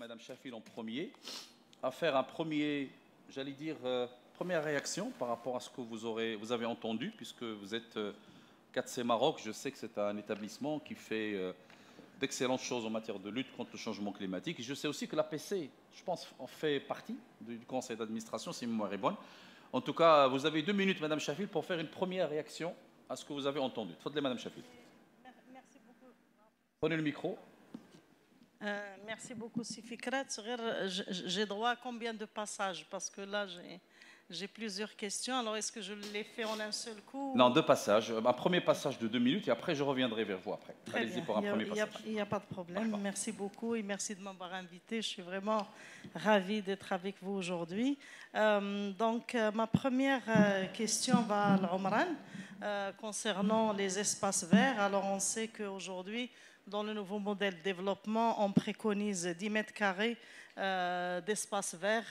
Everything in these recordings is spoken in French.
Madame Chafil en premier, à faire un premier, j'allais dire, première réaction par rapport à ce que vous avez entendu, puisque vous êtes 4C Maroc. Je sais que c'est un établissement qui fait d'excellentes choses en matière de lutte contre le changement climatique. Et je sais aussi que l'APC, je pense, en fait partie du conseil d'administration, si ma mémoire est bonne. En tout cas, vous avez 2 minutes, Madame Chafil, pour faire une première réaction à ce que vous avez entendu. Tfadli, Madame Chafil. Merci beaucoup. Prenez le micro. Merci beaucoup, Sifikrat. J'ai droit à combien de passages? Parce que là, j'ai plusieurs questions. Alors, est-ce que je les fais en un seul coup? Non, 2 passages. Un premier passage de 2 minutes et après, je reviendrai vers vous après. Allez-y pour un premier passage. Il n'y a pas de problème. Merci beaucoup et merci de m'avoir invité. Je suis vraiment ravie d'être avec vous aujourd'hui. Ma première question va à l'Omran concernant les espaces verts. Alors, on sait qu'aujourd'hui, dans le nouveau modèle de développement, on préconise 10 mètres carrés d'espace vert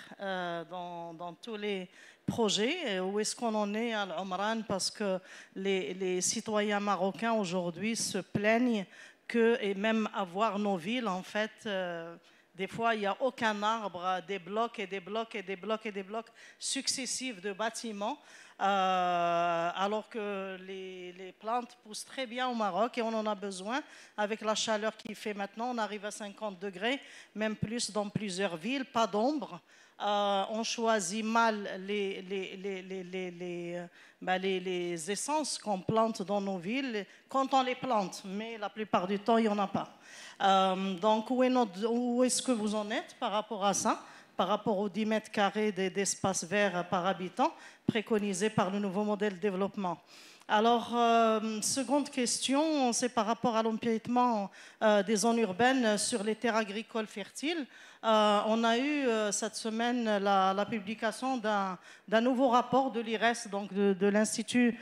dans tous les projets. Où est-ce qu'on en est à l'Omran? Parce que les citoyens marocains aujourd'hui se plaignent que, et même à voir nos villes, en fait, des fois, il n'y a aucun arbre, des blocs et des blocs et des blocs et des blocs successifs de bâtiments. Alors que les plantes poussent très bien au Maroc et on en a besoin. Avec la chaleur qu'il fait maintenant, on arrive à 50 degrés, même plus dans plusieurs villes, pas d'ombre. On choisit mal les essences qu'on plante dans nos villes quand on les plante, mais la plupart du temps, il n'y en a pas. Donc, où est-ce que vous en êtes par rapport à ça, par rapport aux 10 mètres carrés d'espace vert par habitant préconisé par le nouveau modèle de développement? Alors, seconde question, c'est par rapport à l'empiètement des zones urbaines sur les terres agricoles fertiles. On a eu cette semaine la publication d'un nouveau rapport de l'IRES, donc de l'Institut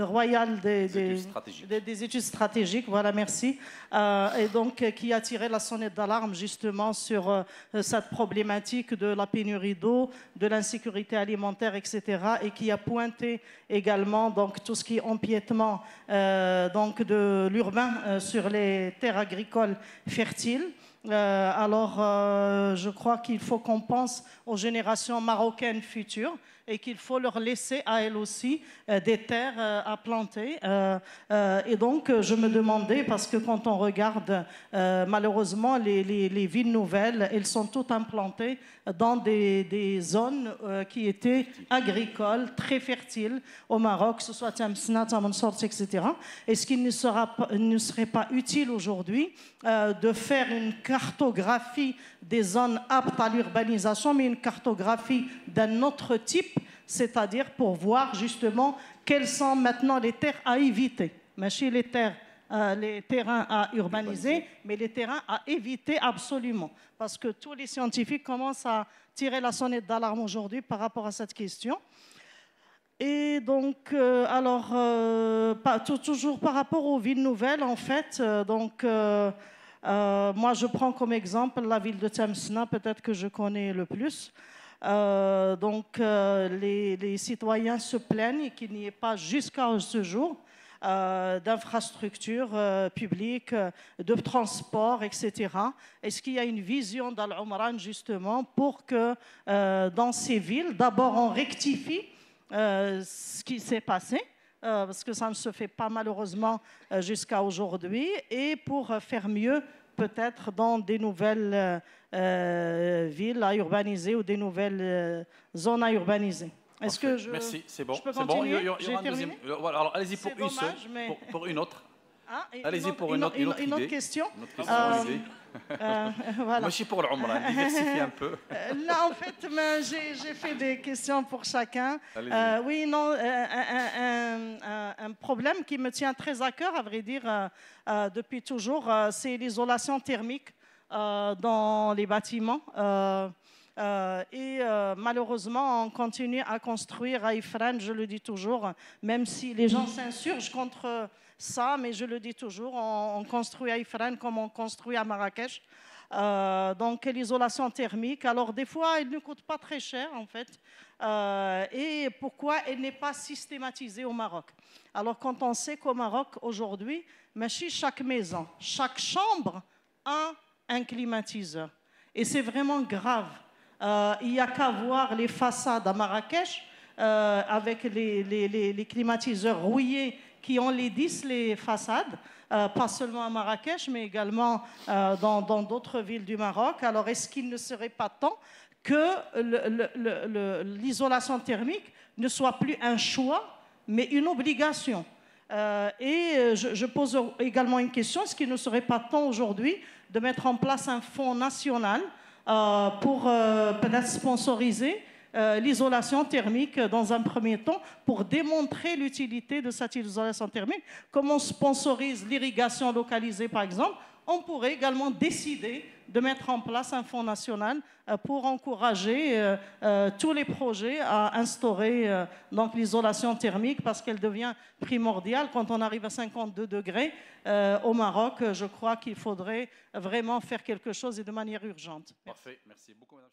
Royal des études stratégiques, voilà, merci, et donc qui a tiré la sonnette d'alarme justement sur cette problématique de la pénurie d'eau, de l'insécurité alimentaire, etc., et qui a pointé également donc tout ce qui est empiètement donc de l'urbain sur les terres agricoles fertiles. Je crois qu'il faut qu'on pense aux générations marocaines futures et qu'il faut leur laisser à elles aussi des terres à planter. Et donc, je me demandais, parce que quand on regarde malheureusement les villes nouvelles, elles sont toutes implantées dans des zones qui étaient agricoles, très fertiles au Maroc, que ce soit Tamsna, Tamansourt, etc. Est-ce qu'il ne serait pas utile aujourd'hui de faire une cartographie des zones aptes à l'urbanisation, mais une cartographie d'un autre type, c'est-à-dire pour voir justement quelles sont maintenant les terres à éviter, mais les terrains à urbaniser, mais les terrains à éviter absolument, parce que tous les scientifiques commencent à tirer la sonnette d'alarme aujourd'hui par rapport à cette question. Et donc, toujours par rapport aux villes nouvelles, en fait, moi, je prends comme exemple la ville de Tamsna, peut-être que je connais le plus. Les citoyens se plaignent qu'il n'y ait pas jusqu'à ce jour d'infrastructures publiques, de transport, etc. Est-ce qu'il y a une vision dans l'Omran justement pour que dans ces villes, d'abord on rectifie ce qui s'est passé, parce que ça ne se fait pas malheureusement jusqu'à aujourd'hui, et pour faire mieux peut-être dans des nouvelles villes à urbaniser ou des nouvelles zones à urbaniser. Est-ce que je... Merci, c'est bon. Je peux continuer? Il y aura un deuxième. Voilà, alors allez-y pour une seule, pour une autre. Allez-y pour une autre question. Voilà. Moi, je suis pour l'Omran, diversifier un peu. Là, en fait, j'ai fait des questions pour chacun. Oui, non, un problème qui me tient très à cœur, à vrai dire, depuis toujours, c'est l'isolation thermique dans les bâtiments. Malheureusement, on continue à construire à Ifrane, je le dis toujours, même si les gens s'insurgent contre ça, mais je le dis toujours, on construit à Ifrane comme on construit à Marrakech. Donc l'isolation thermique, alors des fois, elle ne coûte pas très cher en fait. Et pourquoi elle n'est pas systématisée au Maroc? Alors quand on sait qu'au Maroc aujourd'hui, chaque maison, chaque chambre a un climatiseur. Et c'est vraiment grave. Il n'y a qu'à voir les façades à Marrakech avec les climatiseurs rouillés qui enlaidissent les façades, pas seulement à Marrakech, mais également dans d'autres villes du Maroc. Alors, est-ce qu'il ne serait pas temps que l'isolation thermique ne soit plus un choix, mais une obligation? Et je pose également une question, est-ce qu'il ne serait pas temps aujourd'hui de mettre en place un fonds national pour peut-être sponsoriser l'isolation thermique dans un premier temps pour démontrer l'utilité de cette isolation thermique? Comme on sponsorise l'irrigation localisée par exemple, on pourrait également décider de mettre en place un fonds national pour encourager tous les projets à instaurer donc l'isolation thermique parce qu'elle devient primordiale quand on arrive à 52 degrés au Maroc. Je crois qu'il faudrait vraiment faire quelque chose et de manière urgente. Parfait, merci beaucoup, madame.